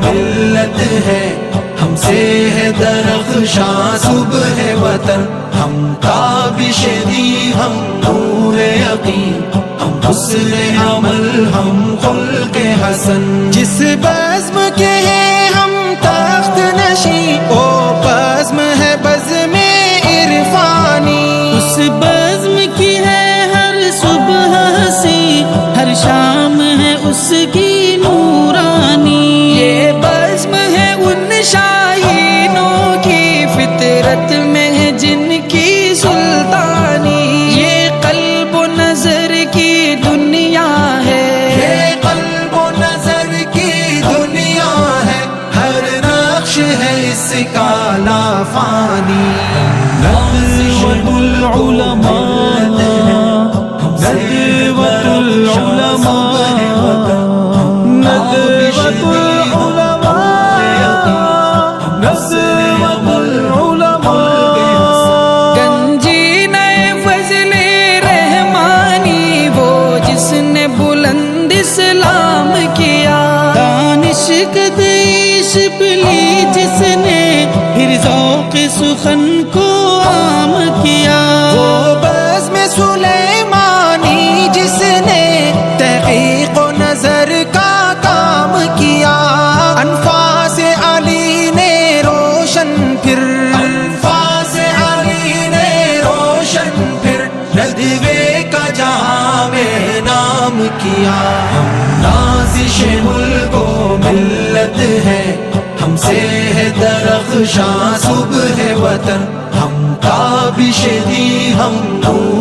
ملت ہے، ہم سے ہے درخشاں صبح وطن، ہم تابش دی، ہم نور یقین، ہم حسن عمل، ہم خلق حسن۔ جس بزم کے ہیں ہم تخت نشیں، او بزم ہے بزم عرفانی، اس بزم کی ہے ہر صبح ہنسی، ہر شام ہے اس کی نورانی۔ یہ بزم ہے ان شاہینوں کی، فطرت میں ہے جن کی سلطانی، یہ قلب و نظر کی دنیا ہے، یہ قلب و نظر کی دنیا ہے، ہر نقش ہے اس کا لافانی۔ ندوۃ العلماء، ندوۃ العلماء، ندوۃ العلماء، ندوۃ العلماء۔ گنجینہ فضل رحمانی وہ جس نے بلند اسلام کیا، دانش قدی شبلی جس نے پھر ذوق سخن کو عام کیا، وہ بزم سلیمانی جس نے تحقیق و نظر کا کام کیا، انفاس علی نے روشن پھر، انفاس علی نے روشن پھر، ندوے کا جہاں میں نام کیا۔ ہم نازش ملک و ملت ہے، ہم سے ہے درخشاں صبح وطن، ہم تابش دی، ہم نور